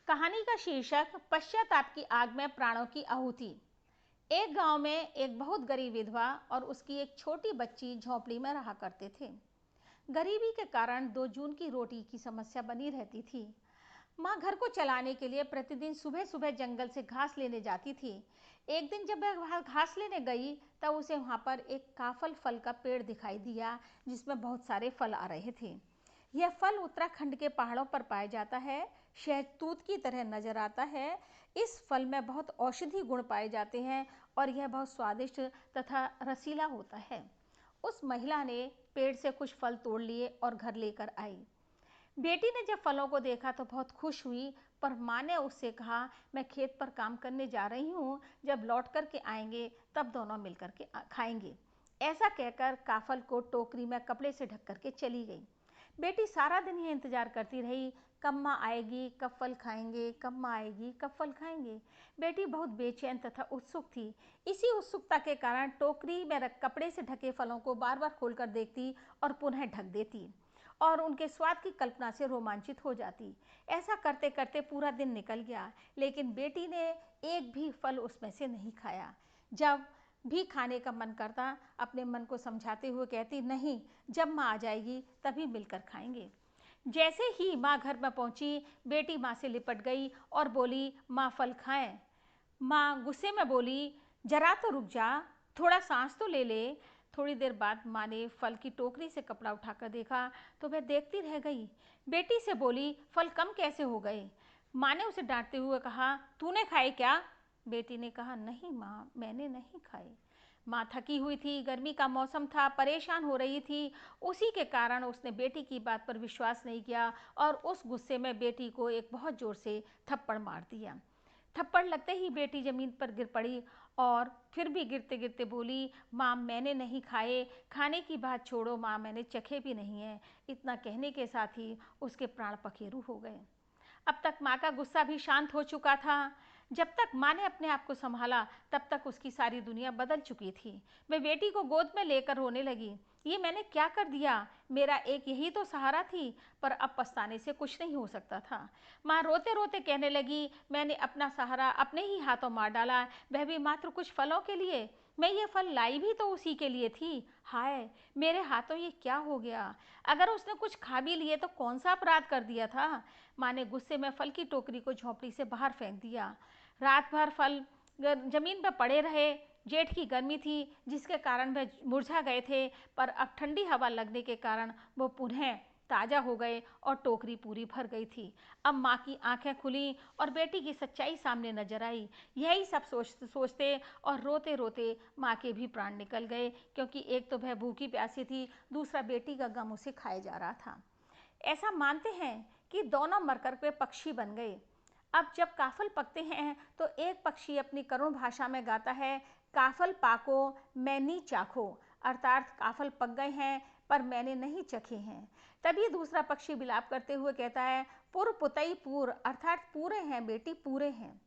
कहानी का शीर्षक पश्चाताप की आग में प्राणों की आहुति। एक गांव में एक बहुत गरीब विधवा और उसकी एक छोटी बच्ची झोपड़ी में रहा करते थे। गरीबी के कारण 2 जून की रोटी की समस्या बनी रहती थी। माँ घर को चलाने के लिए प्रतिदिन सुबह सुबह जंगल से घास लेने जाती थी। एक दिन जब वह वहाँ घास लेने गई तब उसे वहाँ पर एक काफल फल का पेड़ दिखाई दिया जिसमें बहुत सारे फल आ रहे थे। यह फल उत्तराखंड के पहाड़ों पर पाया जाता है। शहतूत की तरह नजर आता है। इस फल में बहुत औषधि गुण पाए जाते हैं और यह बहुत स्वादिष्ट तथा रसीला होता है। उस महिला ने पेड़ से कुछ फल तोड़ लिए और घर लेकर आई। बेटी ने जब फलों को देखा तो बहुत खुश हुई, पर माँ ने उससे कहा, मैं खेत पर काम करने जा रही हूँ, जब लौट कर के आएंगे तब दोनों मिलकर के खाएंगे। ऐसा कहकर काफल को टोकरी में कपड़े से ढक करके चली गई। बेटी सारा दिन ही इंतजार करती रही, कब माँ आएगी, कब फल खाएंगे, कब माँ आएगी, कब फल खाएंगे। बेटी बहुत बेचैन तथा उत्सुक थी। इसी उत्सुकता के कारण टोकरी में कपड़े से ढके फलों को बार बार खोलकर देखती और पुनः ढक देती और उनके स्वाद की कल्पना से रोमांचित हो जाती। ऐसा करते करते पूरा दिन निकल गया, लेकिन बेटी ने एक भी फल उसमें से नहीं खाया। जब भी खाने का मन करता अपने मन को समझाते हुए कहती, नहीं, जब माँ आ जाएगी तभी मिलकर खाएंगे। जैसे ही माँ घर में पहुंची, बेटी माँ से लिपट गई और बोली, माँ फल खाएं। माँ गुस्से में बोली, जरा तो रुक जा, थोड़ा सांस तो ले ले। थोड़ी देर बाद माँ ने फल की टोकरी से कपड़ा उठाकर देखा तो वह देखती रह गई। बेटी से बोली, फल कम कैसे हो गए? माँ ने उसे डांटते हुए कहा, तूने खाए क्या? बेटी ने कहा, नहीं माँ, मैंने नहीं खाए। माँ थकी हुई थी, गर्मी का मौसम था, परेशान हो रही थी। उसी के कारण उसने बेटी की बात पर विश्वास नहीं किया और उस गुस्से में बेटी को एक बहुत जोर से थप्पड़ मार दिया। थप्पड़ लगते ही बेटी जमीन पर गिर पड़ी और फिर भी गिरते गिरते बोली, माँ मैंने नहीं खाए, खाने की बात छोड़ो माँ, मैंने चखे भी नहीं है। इतना कहने के साथ ही उसके प्राण पखेरु हो गए। अब तक माँ का गुस्सा भी शांत हो चुका था। जब तक माँ ने अपने आप को संभाला तब तक उसकी सारी दुनिया बदल चुकी थी। वह बेटी को गोद में लेकर रोने लगी, ये मैंने क्या कर दिया, मेरा एक यही तो सहारा थी, पर अब पछताने से कुछ नहीं हो सकता था। माँ रोते रोते कहने लगी, मैंने अपना सहारा अपने ही हाथों मार डाला, वह भी मात्र कुछ फलों के लिए। मैं ये फल लाई भी तो उसी के लिए थी। हाय, मेरे हाथों ये क्या हो गया? अगर उसने कुछ खा भी लिए तो कौन सा अपराध कर दिया था? माँ ने गुस्से में फल की टोकरी को झोंपड़ी से बाहर फेंक दिया। रात भर फल जमीन पर पड़े रहे। जेठ की गर्मी थी जिसके कारण वह मुरझा गए थे, पर अब ठंडी हवा लगने के कारण वो पुनः ताज़ा हो गए और टोकरी पूरी भर गई थी। अब माँ की आंखें खुली और बेटी की सच्चाई सामने नजर आई। यही सब सोचते सोचते और रोते रोते माँ के भी प्राण निकल गए, क्योंकि एक तो वह भूखी प्यासी थी, दूसरा बेटी का गम उसे खाए जा रहा था। ऐसा मानते हैं कि दोनों मरकर के पक्षी बन गए। अब जब काफल पकते हैं तो एक पक्षी अपनी करुण भाषा में गाता है, काफल पाको मैनी चाखो, अर्थात काफल पक गए हैं पर मैंने नहीं चखे हैं। तभी दूसरा पक्षी विलाप करते हुए कहता है, पुर पुतई पूर, अर्थात पूरे हैं बेटी, पूरे हैं।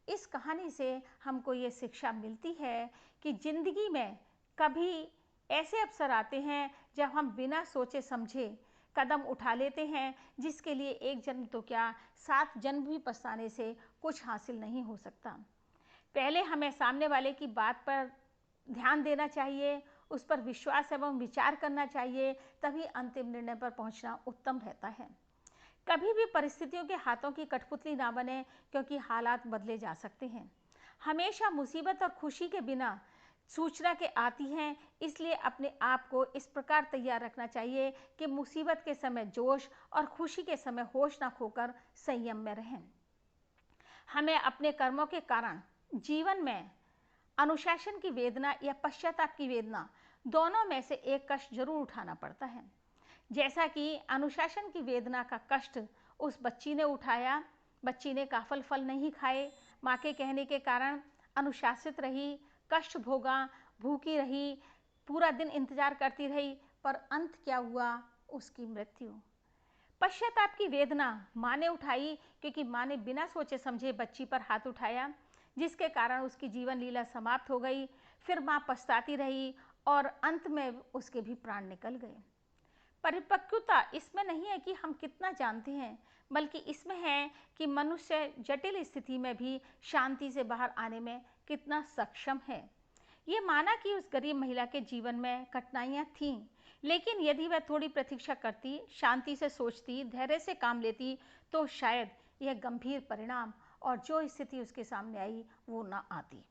इस कहानी से हमको ये शिक्षा मिलती है कि जिंदगी में कभी ऐसे अवसर आते हैं जब हम बिना सोचे समझे कदम उठा लेते हैं, जिसके लिए एक जन्म तो क्या 7 जन्म भी पछताने से कुछ हासिल नहीं हो सकता। पहले हमें सामने वाले की बात पर ध्यान देना चाहिए, उस पर विश्वास एवं विचार करना चाहिए, तभी अंतिम निर्णय पर पहुंचना उत्तम रहता है। कभी भी परिस्थितियों के हाथों की कठपुतली ना बने, क्योंकि हालात बदले जा सकते हैं। हमेशा मुसीबत और खुशी के बिना सूचना के आती हैं, इसलिए अपने आप को इस प्रकार तैयार रखना चाहिए कि मुसीबत के समय जोश और खुशी के समय होश ना खोकर संयम में रहें। हमें अपने कर्मों के कारण जीवन में अनुशासन की वेदना या पश्चाताप की वेदना, दोनों में से एक कष्ट जरूर उठाना पड़ता है। जैसा कि अनुशासन की वेदना का कष्ट उस बच्ची ने उठाया। बच्ची ने काफल फल नहीं खाए, माँ के कहने के कारण अनुशासित रही, कष्ट भोगा, भूखी रही, पूरा दिन इंतजार करती रही, पर अंत क्या हुआ? उसकी मृत्यु। पश्चाताप की वेदना माँ ने उठाई, क्योंकि माँ ने बिना सोचे समझे बच्ची पर हाथ उठाया, जिसके कारण उसकी जीवन लीला समाप्त हो गई। फिर माँ पछताती रही और अंत में उसके भी प्राण निकल गए। परिपक्वता इसमें नहीं है कि हम कितना जानते हैं, बल्कि इसमें है कि मनुष्य जटिल स्थिति में भी शांति से बाहर आने में कितना सक्षम है। ये माना कि उस गरीब महिला के जीवन में कठिनाइयां थीं, लेकिन यदि वह थोड़ी प्रतीक्षा करती, शांति से सोचती, धैर्य से काम लेती, तो शायद यह गंभीर परिणाम और जो स्थिति उसके सामने आई वो ना आती।